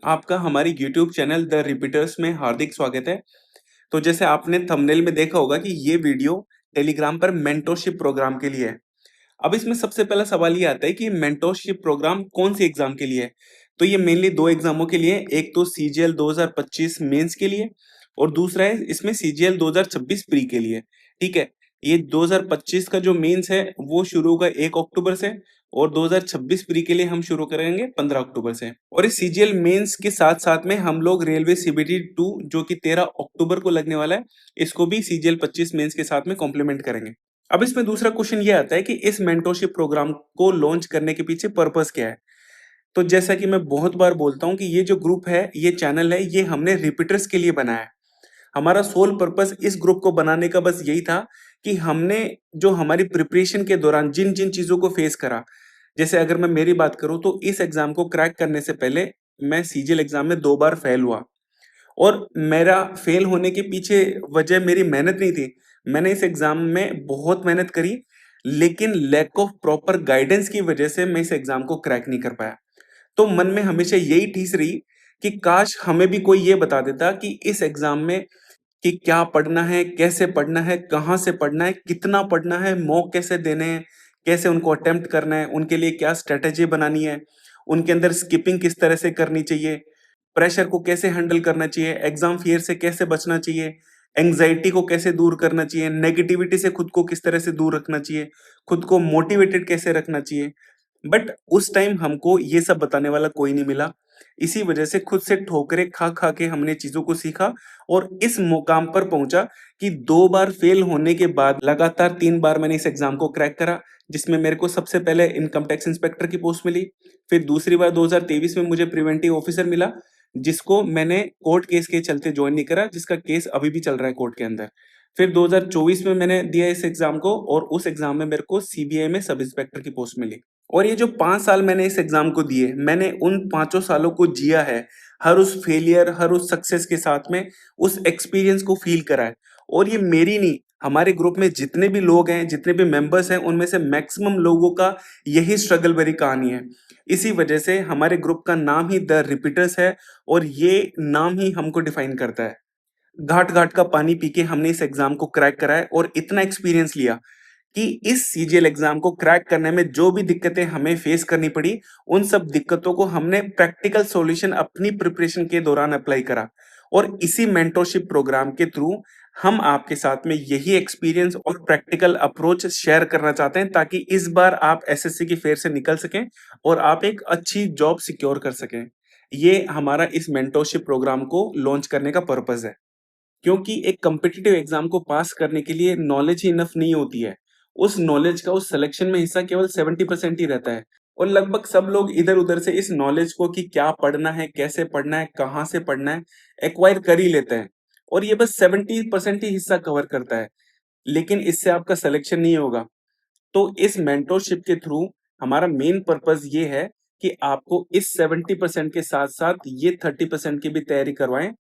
आपका हमारी YouTube channel the repeaters में हार्दिक स्वागत है। तो जैसे आपने थंबनेल में देखा होगा कि ये वीडियो टेलीग्राम पर मेंटोरशिप प्रोग्राम के लिए है। अब इसमें सबसे पहला सवाल ये आता है कि मेंटोरशिप प्रोग्राम कौन सी एग्जाम के लिए है। तो ये मेनली दो एग्जामों के लिए है, एक तो सीजीएल 2025 मेंस के लिए और दूसरा है इसमें सीजीएल 2026 प्री के लिए। ठीक है, ये 2025 का जो मेंस है वो शुरू होगा 1 अक्टूबर से और 2026 प्री के लिए हम शुरू करेंगे 15 अक्टूबर से। और इस सीजीएल मेंस के साथ साथ में हम लोग रेलवे सीबीटी 2 जो कि 13 अक्टूबर को लगने वाला है, इसको भी सीजीएल 25 मेंस के साथ में कॉम्प्लीमेंट करेंगे। अब इसमें दूसरा क्वेश्चन ये आता है कि इस मेंटोरशिप प्रोग्राम को लॉन्च करने के पीछे पर्पस क्या है। तो जैसा कि मैं बहुत बार बोलता हूं कि ये जो ग्रुप है, ये चैनल है, ये हमने रिपीटर्स के लिए बनाया है। हमारा सोल पर्पस इस ग्रुप को बनाने का बस यही था कि हमने जो हमारी प्रिपरेशन के दौरान जिन जिन चीजों को फेस करा, जैसे अगर मैं मेरी बात करूं तो इस एग्जाम को क्रैक करने से पहले मैं सीजीएल एग्जाम में 2 बार फेल हुआ और मेरा फेल होने के पीछे वजह मेरी मेहनत नहीं थी। मैंने इस एग्जाम में बहुत मेहनत करी, लेकिन लैक ऑफ प्रॉपर गाइडेंस की वजह से मैं इस एग्जाम को क्रैक नहीं कर पाया। तो मन में हमेशा यही ठीस रही कि काश हमें भी कोई ये बता देता कि इस एग्जाम में कि क्या पढ़ना है, कैसे पढ़ना है, कहाँ से पढ़ना है, कितना पढ़ना है, मॉक कैसे देने हैं, कैसे उनको अटेम्प्ट करना है, उनके लिए क्या स्ट्रेटेजी बनानी है, उनके अंदर स्किपिंग किस तरह से करनी चाहिए, प्रेशर को कैसे हैंडल करना चाहिए, एग्जाम फियर से कैसे बचना चाहिए, एंग्जाइटी को कैसे दूर करना चाहिए, नेगेटिविटी से खुद को किस तरह से दूर रखना चाहिए, खुद को मोटिवेटेड कैसे रखना चाहिए। बट उस टाइम हमको ये सब बताने वाला कोई नहीं मिला। इसी वजह से खुद से ठोकरें खा खा के हमने चीजों को सीखा और इस मुकाम पर पहुंचा कि 2 बार फेल होने के बाद लगातार 3 बार मैंने इस एग्जाम को क्रैक करा, जिसमें मेरे को सबसे पहले इनकम टैक्स इंस्पेक्टर की पोस्ट मिली। फिर दूसरी बार 2023 में मुझे प्रिवेंटिव ऑफिसर मिला, जिसको मैंने कोर्ट केस के चलते ज्वाइन नहीं करा, जिसका केस अभी भी चल रहा है कोर्ट के अंदर। फिर 2024 में मैंने दिया इस एग्जाम को और उस एग्जाम में मेरे को सीबीआई में सब इंस्पेक्टर की पोस्ट मिली। और ये जो 5 साल मैंने इस एग्जाम को दिए, मैंने उन 5 सालों को जिया है। हर उस फेलियर, हर उस सक्सेस के साथ में उस एक्सपीरियंस को फील करा है। और ये मेरी नहीं, हमारे ग्रुप में जितने भी लोग हैं, जितने भी मेंबर्स हैं, उनमें से मैक्सिमम लोगों का यही स्ट्रगल भरी कहानी है। इसी वजह से हमारे ग्रुप का नाम ही द रिपीटर्स है और ये नाम ही हमको डिफाइन करता है। घाट घाट का पानी पी के हमने इस एग्जाम को क्रैक करा है और इतना एक्सपीरियंस लिया कि इस सीजीएल एग्जाम को क्रैक करने में जो भी दिक्कतें हमें फेस करनी पड़ी, उन सब दिक्कतों को हमने प्रैक्टिकल सॉल्यूशन अपनी प्रिपरेशन के दौरान अप्लाई करा। और इसी मेंटरशिप प्रोग्राम के थ्रू हम आपके साथ में यही एक्सपीरियंस और प्रैक्टिकल अप्रोच शेयर करना चाहते हैं, ताकि इस बार आप एसएससी की फेयर से निकल सकें और आप एक अच्छी जॉब सिक्योर कर सकें। ये हमारा इस मेंटरशिप प्रोग्राम को लॉन्च करने का पर्पस है। क्योंकि एक कॉम्पिटिटिव एग्जाम को पास करने के लिए नॉलेज ही इनफ नहीं होती है। उस नॉलेज का उस सिलेक्शन में हिस्सा केवल 70% ही रहता है और लगभग सब लोग इधर-उधर से इस नॉलेज को कि क्या पढ़ना है, कैसे पढ़ना है, कहाँ से पढ़ना है, एक्वायर कर ही लेते हैं और ये बस 70% ही हिस्सा कवर करता है। लेकिन इससे आपका सिलेक्शन नहीं होगा। तो इस मेंटरशिप के थ्रू हमारा मेन पर्पस ये है कि आपको इस 70% के साथ-साथ ये 30% की भी तैयारी करवाएँ,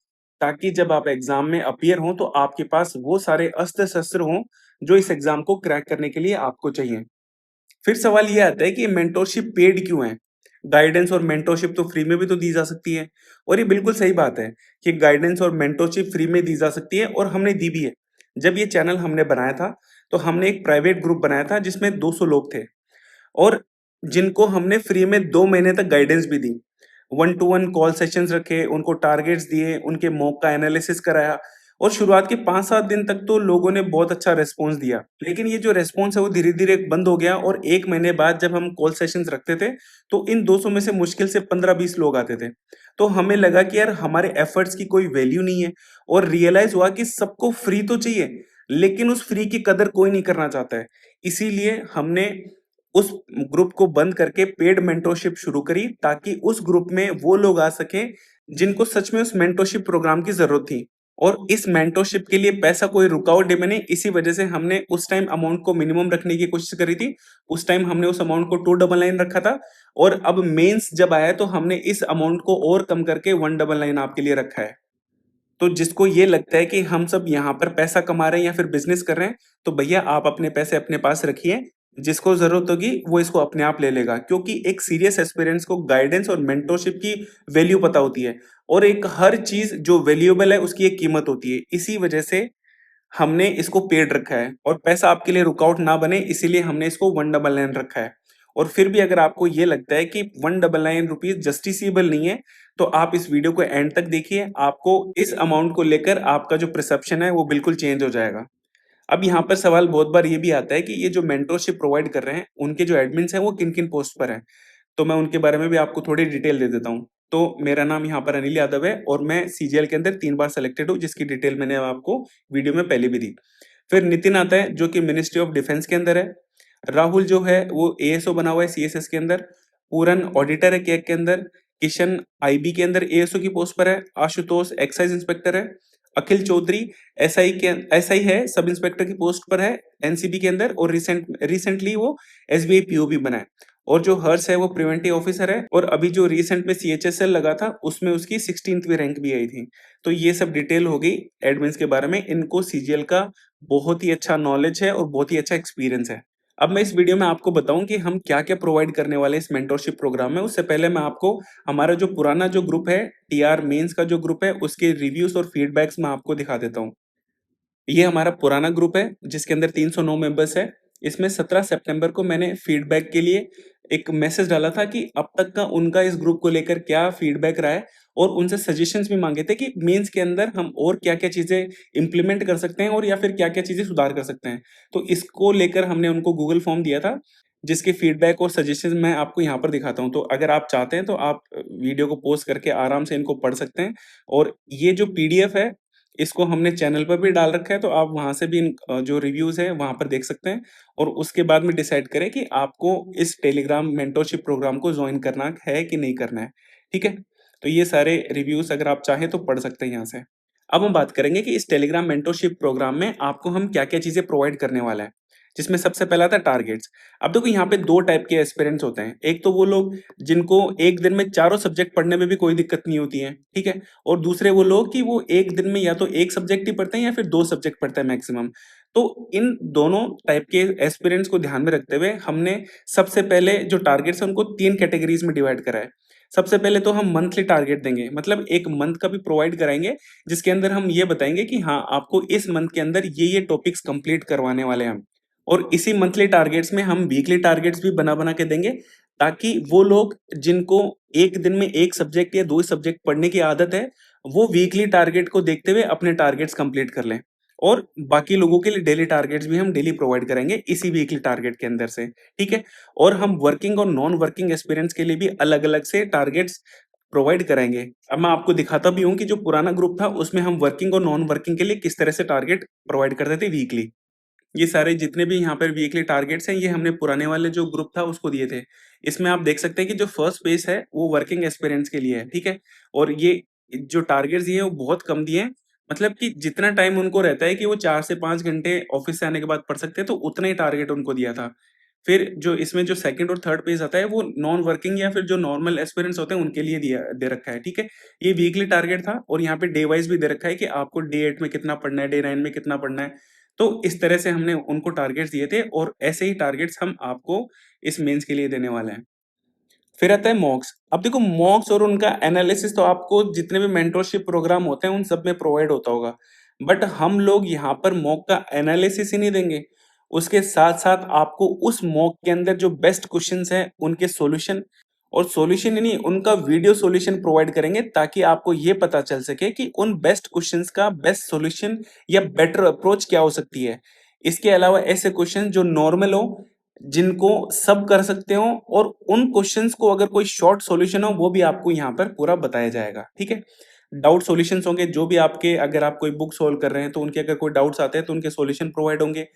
ताकि जब आप एग्ज़ाम में अपीयर हों तो आपके पास वो सारे अस्त्र-शस्त्र हों, जो इस एग्ज़ाम को क्रैक करने के लिए आपको चाहिए। फिर सवाल ये आता है कि मेंटरशिप पेड क्यों है? गाइडेंस और मेंटरशिप तो फ्री में भी तो दी जा सकती है और ये बिल्कुल सही बात है कि गाइडेंस और मेंटरशिप फ्री में दी जा सकती है और हमने दी भी है। जब ये चैनल हमने बनाया था, तो हमने एक प्राइवेट ग्रुप बनाया था जिसमें 200 लोग थे और जिनको हमने फ्री में 2 महीने तक गाइडेंस भी दी। One to one call sessions रखे, उनको टारगेट्स दिए, उनके मॉक का एनालिसिस कराया और शुरुआत के 5-7 दिन तक तो लोगों ने बहुत अच्छा रिस्पॉन्स दिया। लेकिन ये जो रिस्पॉन्स है वो धीरे-धीरे बंद हो गया और 1 महीने बाद जब हम कॉल सेशंस रखते थे, तो इन 200 में से मुश्किल से 15-20 लोग आते थे। तो हमें लगा कि यार हमारे एफर्ट्स की कोई वैल्यू नहीं है और रियलाइज़ हुआ कि सबको फ्री तो चाहिए, लेकिन उस फ्री की कदर कोई नहीं करना चाहता है। इसीलिए हमने उस ग्रुप को बंद करके पेड मेंटरशिप शुरू करी, ताकि उस ग्रुप में वो लोग आ सकें जिनको सच में उस मेंटरशिप प्रोग्राम की जरूरत थी। और इस मेंटरशिप के लिए पैसा कोई रुकावट है नहीं, इसी वजह से हमने उस टाइम अमाउंट को मिनिमम रखने की कोशिश करी थी। उस टाइम हमने उस अमाउंट को 299 रखा था और अब मेंस जब आया तो हमने इस अमाउंट को और कम करके 199 आपके लिए रखा है। तो जिसको ये लगता है कि हम सब यहाँ पर पैसा कमा रहे हैं या फिर बिजनेस कर रहे हैं, तो भैया आप अपने पैसे अपने पास रखिए। जिसको ज़रूरत होगी वो इसको अपने आप ले लेगा, क्योंकि एक सीरियस एस्पिरेंट्स को गाइडेंस और मेंटरशिप की वैल्यू पता होती है और एक हर चीज़ जो वैल्यूएबल है उसकी एक कीमत होती है। इसी वजह से हमने इसको पेड रखा है और पैसा आपके लिए रुकावट ना बने इसीलिए हमने इसको 199 रखा है। और फिर भी अगर आपको ये लगता है कि 199 रुपीज़ जस्टिसेबल नहीं है, तो आप इस वीडियो को एंड तक देखिए, आपको इस अमाउंट को लेकर आपका जो परसेप्शन है वो बिल्कुल चेंज हो जाएगा। अब यहाँ पर सवाल बहुत बार ये भी आता है कि ये जो मेंटरशिप प्रोवाइड कर रहे हैं, उनके जो एडमिन्स हैं वो किन-किन पोस्ट पर हैं? तो मैं उनके बारे में भी आपको थोड़ी डिटेल दे देता हूँ। तो मेरा नाम यहाँ पर अनिल यादव है और मैं सीजीएल के अंदर 3 बार सेलेक्टेड हूँ, जिसकी डिटेल मैंने आपको वीडियो में पहले भी दी। फिर नितिन आता है जो कि मिनिस्ट्री ऑफ डिफेंस के अंदर है। राहुल जो है वो एएसओ बना हुआ है सीएसएस के अंदर। पूरन ऑडिटर है कैग के अंदर। किशन आईबी के अंदर एएसओ की पोस्ट पर है। आशुतोष एक्साइज इंस्पेक्टर है। अखिल चौधरी एसआई है, सब इंस्पेक्टर की पोस्ट पर है एनसीबी के अंदर और रिसेंटली वो एसबीआई पीओबी बना है। और जो हर्ष है वो प्रिवेंटिव ऑफिसर है और अभी जो रिसेंट में सीएचएसएल लगा था उसमें उसकी 16वीं रैंक भी आई थी। तो ये सब डिटेल हो गई एडमिन्स के बारे में। इनको सीजीएल का बहुत ही अच्छा नॉलेज है और बहुत ही अच्छा एक्सपीरियंस है। अब मैं इस वीडियो में आपको बताऊं कि हम क्या-क्या प्रोवाइड करने वाले हैं इस मेंटरशिप प्रोग्राम में। उससे पहले मैं आपको हमारा जो पुराना जो ग्रुप है, टीआर मेंस का जो ग्रुप है, उसके रिव्यूज और फीडबैक्स मैं आपको दिखा देता हूँ। ये हमारा पुराना ग्रुप है जिसके अंदर 309 मेंबर्स है। इसमें 17 सितंबर को मैंने फीडबैक के लिए एक मैसेज डाला था कि अब तक का उनका इस ग्रुप को लेकर क्या फीडबैक रहा है और उनसे सजेशंस भी मांगे थे कि मेंस के अंदर हम और क्या-क्या चीजें इंप्लीमेंट कर सकते हैं और या फिर क्या-क्या चीजें सुधार कर सकते हैं। तो इसको लेकर हमने उनको गूगल फॉर्म दिया था, जिसके फीडबैक और सजेशंस मैं आपको यहाँ पर दिखाता हूँ। तो अगर आप चाहते हैं तो आप वीडियो को पॉज़ करके आराम से इनको पढ़ सकते हैं और ये जो पीडीएफ है, इसको हमने चैनल पर भी डाल रखा है, तो आप वहाँ से भी जो रिव्यूज़ हैं, वहाँ पर देख सकते हैं और उसके बाद में डिसाइड करें कि आपको इस टेलीग्राम मेंटरशिप प्रोग्राम को जॉइन करना है कि नहीं करना है। ठीक है? तो ये सारे रिव्यूज़ अगर आप चाहें तो पढ़ सकते हैं यहाँ से। अब हम बात करेंगे कि इस टेलीग्राम मेंटरशिप प्रोग्राम में आपको हम क्या-क्या चीज़ें प्रोवाइड करने वाला है। जिसमें सबसे पहला था टारगेट्स। अब देखो यहाँ पे 2 टाइप के एस्पिरेंट्स होते हैं। एक तो वो लोग जिनको एक दिन में चारों सब्जेक्ट पढ़ने में भी कोई दिक्कत नहीं होती है, ठीक है? और दूसरे वो लोग कि वो एक दिन में या तो 1 सब्जेक्ट ही पढ़ते हैं या फिर 2 सब्जेक्ट पढ़ते हैं मैक्सिमम। तो इन दोनों टाइप के एस्पिरेंट्स को ध्यान में रखते हुए हमने सबसे पहले जो टारगेट्स हैं उनको 3 कैटेगरीज़ में डिवाइड करा है। सबसे पहले तो हम मंथली टारगेट देंगे, मतलब 1 मंथ का भी प्रोवाइड कराएँगे, जिसके अंदर हम ये बताएँगे कि हाँ, आपको इस मंथ के अंदर ये टॉपिक्स कंप्लीट करवाने वाले हैं हम। और इसी मंथली टारगेट्स में हम वीकली टारगेट्स भी बना-बना के देंगे, ताकि वो लोग जिनको एक दिन में 1 सब्जेक्ट या 2 सब्जेक्ट पढ़ने की आदत है, वो वीकली टारगेट को देखते हुए अपने टारगेट्स कंप्लीट कर लें। और बाकी लोगों के लिए डेली टारगेट्स भी हम डेली प्रोवाइड करेंगे इसी वीकली टारगेट के अंदर से, ठीक है? और हम वर्किंग और नॉन वर्किंग एक्सपीरियंस के लिए भी अलग-अलग से टारगेट्स प्रोवाइड कराएँगे। अब मैं आपको दिखाता भी हूँ कि जो पुराना ग्रुप था, उसमें हम वर्किंग और नॉन वर्किंग के लिए किस तरह से टारगेट प्रोवाइड करते थे वीकली। ये सारे जितने भी यहाँ पर वीकली टारगेट्स हैं, ये हमने पुराने वाले जो ग्रुप था उसको दिए थे। इसमें आप देख सकते हैं कि जो फर्स्ट पेज है, वो वर्किंग एक्सपीरियंस के लिए है, ठीक है? और ये जो टारगेट्स दिए हैं, वो बहुत कम दिए हैं। मतलब कि जितना टाइम उनको रहता है कि वो 4 से 5 घंटे ऑफ़िस से आने के बाद पढ़ सकते हैं, तो उतना ही टारगेट उनको दिया था। फिर जो इसमें जो सेकंड और थर्ड पेज आता है, वो नॉन वर्किंग या फिर जो नॉर्मल एस्पिरेंट्स होते हैं, उनके लिए दे रखा है, ठीक है? ये वीकली टारगेट था और यहाँ पे डे वाइज़ भी दे रखा है कि आपको डे 8 में कितना पढ़ना है, डे 9 में कितना पढ़ना है। तो इस तरह से हमने उनको टारगेट्स दिए थे और ऐसे ही टारगेट्स हम आपको इस मेंस के लिए देने वाले हैं। फिर आता है मॉक्स। अब देखो मॉक्स और उनका एनालिसिस तो आपको जितने भी मेंटरशिप प्रोग्राम होते हैं उन सब में प्रोवाइड होता होगा। बट हम लोग यहाँ पर मॉक का एनालिसिस ही नहीं देंगे। उसके साथ-साथ आपको उस मॉक के अंदर जो बेस्ट क्वेश्चंस हैं उनके सॉल्यूशन और सॉल्यूशन ही नहीं उनका वीडियो सॉल्यूशन प्रोवाइड करेंगे, ताकि आपको ये पता चल सके कि उन बेस्ट क्वेश्चंस का बेस्ट सॉल्यूशन या बेटर अप्रोच क्या हो सकती है। इसके अलावा ऐसे क्वेश्चन जो नॉर्मल हो, जिनको सब कर सकते हो और उन क्वेश्चंस को अगर कोई शॉर्ट सॉल्यूशन हो वो भी आपको यहाँ पर पूरा बताया जाएगा, ठीक है? डाउट सॉल्यूशंस होंगे जो भी आपके, अगर आप कोई बुक सॉल्व कर रहे हैं तो उनके अगर कोई डाउट्स आते हैं तो उनके सॉल्यूशन प्रोवाइड होंगे।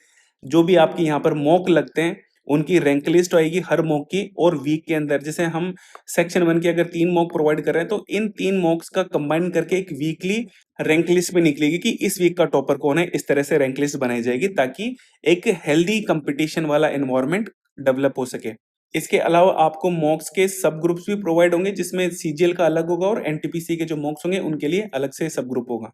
जो भी आपके यहाँ पर मॉक लगते हैं, उनकी रैंक लिस्ट आएगी हर मॉक की और वीक के अंदर जैसे हम सेक्शन 1 के अगर 3 मॉक प्रोवाइड कर रहे हैं तो इन 3 मॉक्स का कंबाइन करके एक वीकली रैंक लिस्ट भी निकलेगी कि इस वीक का टॉपर कौन है। इस तरह से रैंक लिस्ट बनाई जाएगी ताकि एक हेल्दी कंपटीशन वाला एनवायरनमेंट डेवलप हो सके। इसके अलावा आपको मॉक्स के सब ग्रुप्स भी प्रोवाइड होंगे, जिसमें सीजीएल का अलग होगा और एनटीपीसी के जो मॉक्स होंगे उनके लिए अलग से सब ग्रुप होगा।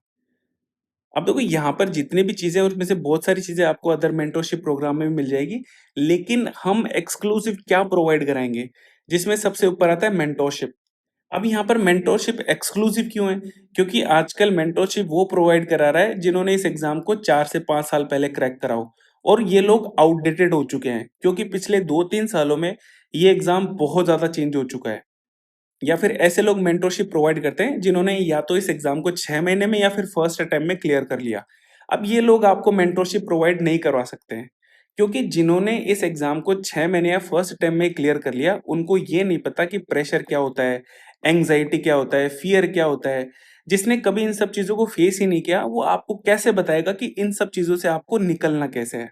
अब देखो यहाँ पर जितनी भी चीज़ें हैं उसमें से बहुत सारी चीज़ें आपको अदर मेंटरशिप प्रोग्राम में भी मिल जाएगी। लेकिन हम एक्सक्लूसिव क्या प्रोवाइड कराएँगे? जिसमें सबसे ऊपर आता है मेंटरशिप। अब यहाँ पर मेंटरशिप एक्सक्लूसिव क्यों है? क्योंकि आजकल मेंटरशिप वो प्रोवाइड करा रहा है जिन्होंने इस एग्ज़ाम को 4 से 5 साल पहले क्रैक करा हो और ये लोग आउटडेटेड हो चुके हैं क्योंकि पिछले 2-3 सालों में ये एग्ज़ाम बहुत ज़्यादा चेंज हो चुका है। या फिर ऐसे लोग मेंटरशिप प्रोवाइड करते हैं जिन्होंने या तो इस एग्ज़ाम को 6 महीने में या फिर फर्स्ट अटेम्प्ट में क्लियर कर लिया। अब ये लोग आपको मेंटरशिप प्रोवाइड नहीं करवा सकते हैं, क्योंकि जिन्होंने इस एग्ज़ाम को 6 महीने या फर्स्ट अटेम्प्ट में क्लियर कर लिया, उनको ये नहीं पता कि प्रेशर क्या होता है, एंग्ज़ायटी क्या होता है, फ़ियर क्या होता है। जिसने कभी इन सब चीज़ों को फेस ही नहीं किया, वो आपको कैसे बताएगा कि इन सब चीज़ों से आपको निकलना कैसे है?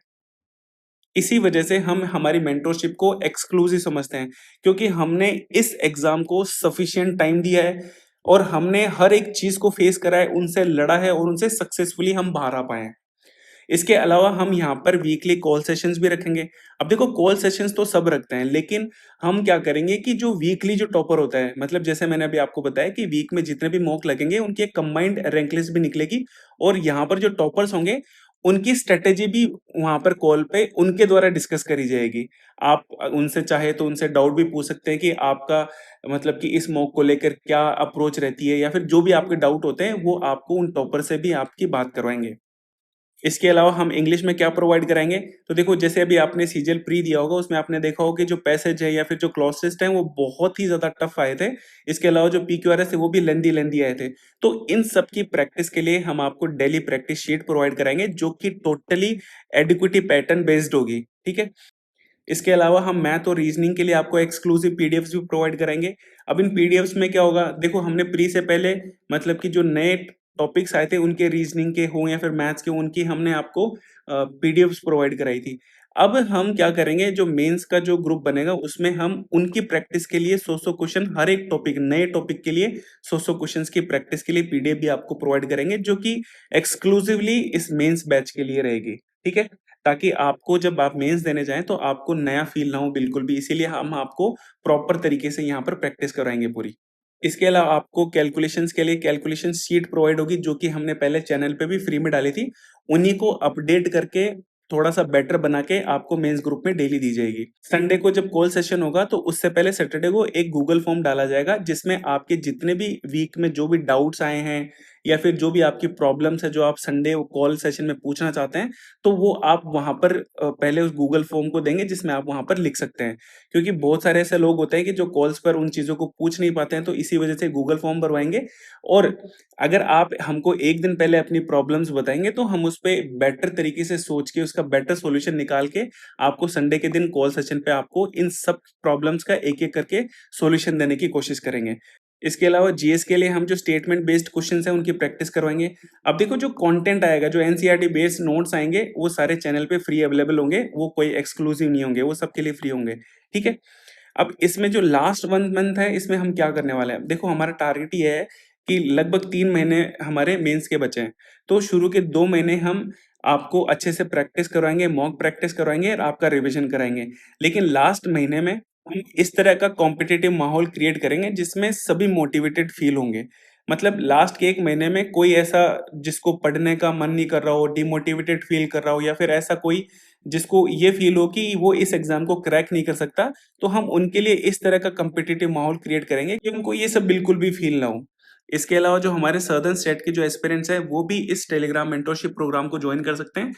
इसी वजह से हम हमारी मेंटरशिप को एक्सक्लूसिव समझते हैं, क्योंकि हमने इस एग्ज़ाम को सफिशिएंट टाइम दिया है और हमने हर एक चीज़ को फेस करा है, उनसे लड़ा है और उनसे सक्सेसफुली हम बाहर आ पाए हैं। इसके अलावा हम यहाँ पर वीकली कॉल सेशंस भी रखेंगे। अब देखो कॉल सेशंस तो सब रखते हैं, लेकिन हम क्या करेंगे कि जो वीकली जो टॉपर होता है, मतलब जैसे मैंने अभी आपको बताया कि वीक में जितने भी मॉक लगेंगे, उनकी एक कंबाइंड रैंक लिस्ट भी निकलेगी और यहाँ पर जो टॉपर्स होंगे, उनकी स्ट्रैटेजी भी वहाँ पर कॉल पे उनके द्वारा डिस्कस करी जाएगी। आप उनसे चाहे तो उनसे डाउट भी पूछ सकते हैं कि आपका मतलब कि इस मॉक को लेकर क्या अप्रोच रहती है या फिर जो भी आपके डाउट होते हैं, वो आपको उन टॉपर से भी आपकी बात करवाएँगे। इसके अलावा हम इंग्लिश में क्या प्रोवाइड कराएँगे? तो देखो जैसे अभी आपने सीजीएल प्री दिया होगा, उसमें आपने देखा होगा कि जो पैसेज है या फिर जो क्लॉज़ टेस्ट हैं, वो बहुत ही ज़्यादा टफ आए थे। इसके अलावा जो पीक्यूआरएस है, वो भी लेंथी आए थे। तो इन सब की प्रैक्टिस के लिए हम आपको डेली प्रैक्टिस शीट प्रोवाइड कराएँगे, जो कि टोटली एडिक्विटी पैटर्न बेस्ड होगी, ठीक है? इसके अलावा हम मैथ और रीजनिंग के लिए आपको एक्सक्लूसिव पीडीएफ्स भी प्रोवाइड कराएँगे। अब इन पीडीएफ्स में क्या होगा, देखो हमने प्री से पहले मतलब कि जो नए टॉपिक्स आए थे उनके रीजनिंग के हों या फिर मैथ्स के, उनकी हमने आपको पीडीएफ्स प्रोवाइड कराई थी। अब हम क्या करेंगे, जो मेंस का जो ग्रुप बनेगा उसमें हम उनकी प्रैक्टिस के लिए 100-100 क्वेश्चन हर एक टॉपिक, नए टॉपिक के लिए 100-100 क्वेश्चन्स की प्रैक्टिस के लिए पीडीएफ भी आपको प्रोवाइड करेंगे, जो कि एक्सक्लूसिवली इस मेंस बैच के लिए रहेगी। ठीक है? ताकि आपको जब आप मेंस देने जाएँ तो आपको नया फ़ील ना हो बिल्कुल भी, इसीलिए हम आपको प्रॉपर तरीके से यहाँ पर प्रैक्टिस कराएँगे पूरी। इसके अलावा आपको कैलकुलेशंस के लिए कैलकुलेशन शीट प्रोवाइड होगी, जो कि हमने पहले चैनल पे भी फ्री में डाली थी। उन्हीं को अपडेट करके थोड़ा-सा बेटर बना के आपको मेंस ग्रुप में डेली दी जाएगी। संडे को जब कॉल सेशन होगा तो उससे पहले सैटरडे को एक गूगल फॉर्म डाला जाएगा, जिसमें आपके जितने भी वीक में जो भी डाउट्स आए हैं या फिर जो भी आपकी प्रॉब्लम्स है, जो आप संडे कॉल सेशन में पूछना चाहते हैं, तो वो आप वहाँ पर पहले उस गूगल फॉर्म को देंगे, जिसमें आप वहाँ पर लिख सकते हैं। क्योंकि बहुत सारे ऐसे लोग होते हैं कि जो कॉल्स पर उन चीज़ों को पूछ नहीं पाते हैं, तो इसी वजह से गूगल फॉर्म भरवाएँगे और अगर आप हमको 1 दिन पहले अपनी प्रॉब्लम्स बताएँगे, तो हम उसपे बेटर तरीके से सोच के उसका बेटर सॉल्यूशन निकाल के आपको संडे के दिन कॉल सेशन पे आपको इन सब प्रॉब्लम्स का एक-एक करके सॉल्यूशन देने की कोशिश करेंगे। इसके अलावा जीएस के लिए हम जो स्टेटमेंट बेस्ड क्वेश्चंस हैं, उनकी प्रैक्टिस करवाएँगे। अब देखो जो कंटेंट आएगा, जो एनसीईआरटी बेस्ड नोट्स आएँगे, वो सारे चैनल पे फ्री अवेलेबल होंगे, वो कोई एक्सक्लूसिव नहीं होंगे, वो सबके लिए फ्री होंगे, ठीक है? अब इसमें जो लास्ट 1 मंथ है, इसमें हम क्या करने वाले हैं? देखो हमारा टारगेट ये है कि लगभग 3 महीने हमारे मेंस के बचे हैं। तो शुरू के 2 महीने हम आपको अच्छे से प्रैक्टिस करवाएँगे, मॉक प्रैक्टिस करवाएँगे और आपका रिविज़न कराएँगे। लेकिन लास्ट महीने में हम इस तरह का कॉम्पिटिटिव माहौल क्रिएट करेंगे जिसमें सभी मोटिवेटेड फ़ील होंगे। मतलब लास्ट के 1 महीने में कोई ऐसा जिसको पढ़ने का मन नहीं कर रहा हो, डिमोटिवेटेड फ़ील कर रहा हो या फिर ऐसा कोई जिसको ये फ़ील हो कि वो इस एग्ज़ाम को क्रैक नहीं कर सकता, तो हम उनके लिए इस तरह का कॉम्पिटिटिव माहौल क्रिएट करेंगे कि उनको ये सब बिल्कुल भी फ़ील ना हो। इसके अलावा जो हमारे सदर्न स्टेट के जो एस्पिरेंट्स हैं, वो भी इस टेलीग्राम मेंटरशिप प्रोग्राम को जॉइन कर सकते हैं,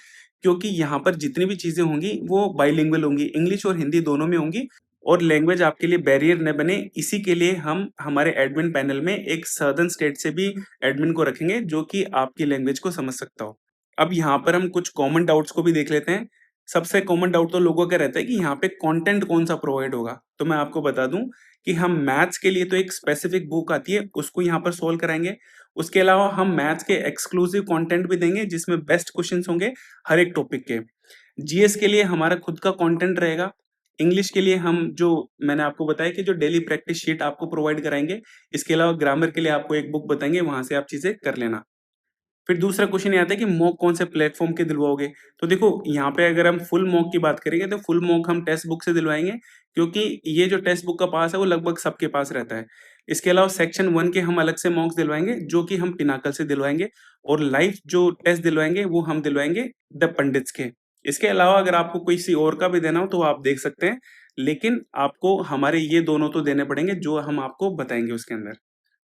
क्योंकि यहाँ पर जितनी भी चीज़ें होंगी, वो बाइलिंगुअल होंगी, इंग्लिश और हिंदी दोनों में होंगी और लैंग्वेज आपके लिए बैरियर न बने, इसी के लिए हम हमारे एडमिन पैनल में एक सदर्न स्टेट से भी एडमिन को रखेंगे, जो कि आपकी लैंग्वेज को समझ सकता हो। अब यहाँ पर हम कुछ कॉमन डाउट्स को भी देख लेते हैं। सबसे कॉमन डाउट तो लोगों का रहता है कि यहाँ पे कंटेंट कौन-सा प्रोवाइड होगा? तो मैं आपको बता दूँ कि हम मैथ्स के लिए तो एक स्पेसिफिक बुक आती है, उसको यहाँ पर सोल्व कराएँगे। उसके अलावा हम मैथ्स के एक्सक्लूसिव कंटेंट भी देंगे, जिसमें बेस्ट क्वेश्चन्स होंगे हर एक टॉपिक के। जीएस के लिए हमारा खुद का कंटेंट रहेगा। इंग्लिश के लिए हम जो मैंने आपको बताया कि जो डेली प्रैक्टिस शीट आपको प्रोवाइड कराएँगे। इसके अलावा ग्रामर के लिए आपको एक बुक बताएँगे, वहाँ से आप चीज़ें कर लेना। फिर दूसरा क्वेश्चन ये आता है कि मॉक कौन से प्लेटफ़ॉर्म के दिलवाओगे? तो देखो यहाँ पे अगर हम फुल मॉक की बात करेंगे तो फुल मॉक हम टेक्स्ट बुक से दिलवाएँगे, क्योंकि ये जो टेक्स्ट बुक का पास है वो लगभग सबके पास रहता है। इसके अलावा सेक्शन 1 के हम अलग से मॉक्स दिलवाएँगे, जो कि हम पिनाकल से दिलवाएँगे और लाइव जो टेस्ट दिलवाएँगे वो हम दिलवाएँगे द पंडित्स के। इसके अलावा अगर आपको किसी और का भी देना हो तो आप देख सकते हैं, लेकिन आपको हमारे ये दोनों तो देने पड़ेंगे जो हम आपको बताएँगे उसके अंदर।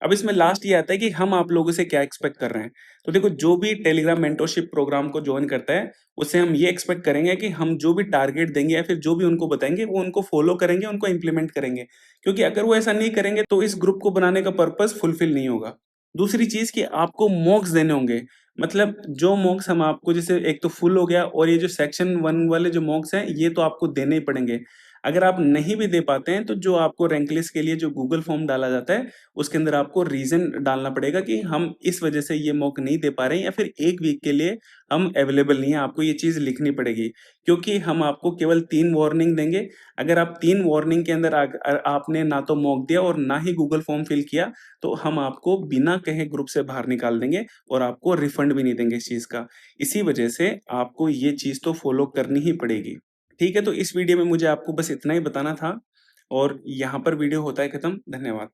अब इसमें लास्ट ये आता है कि हम आप लोगों से क्या एक्सपेक्ट कर रहे हैं। तो देखो जो भी टेलीग्राम मेंटरशिप प्रोग्राम को जॉइन करता है, उससे हम ये एक्सपेक्ट करेंगे कि हम जो भी टारगेट देंगे या फिर जो भी उनको बताएँगे वो उनको फॉलो करेंगे, उनको इम्प्लीमेंट करेंगे। क्योंकि अगर वो ऐसा नहीं करेंगे तो इस ग्रुप को बनाने का पर्पस फुलफिल नहीं होगा। दूसरी चीज़ कि आपको मॉक्स देने होंगे। मतलब जो मॉक्स हम आपको जैसे एक तो फुल हो गया और ये जो सेक्शन 1 वाले जो मॉक्स हैं, ये तो आपको देने ही पड़ेंगे। अगर आप नहीं भी दे पाते हैं तो जो आपको रैंक लिस्ट के लिए जो गूगल फॉर्म डाला जाता है, उसके अंदर आपको रीज़न डालना पड़ेगा कि हम इस वजह से ये मॉक नहीं दे पा रहे हैं या फिर 1 वीक के लिए हम अवेलेबल नहीं है, आपको ये चीज़ लिखनी पड़ेगी। क्योंकि हम आपको केवल 3 वार्निंग देंगे, अगर आप 3 वार्निंग के अंदर आपने ना तो मॉक दिया और ना ही गूगल फॉर्म फिल किया, तो हम आपको बिना कहे ग्रुप से बाहर निकाल देंगे और आपको रिफंड भी नहीं देंगे इस चीज़ का। इसी वजह से आपको ये चीज़ तो फॉलो करनी ही पड़ेगी। ठीक है, तो इस वीडियो में मुझे आपको बस इतना ही बताना था और यहाँ पर वीडियो होता है खत्म। धन्यवाद।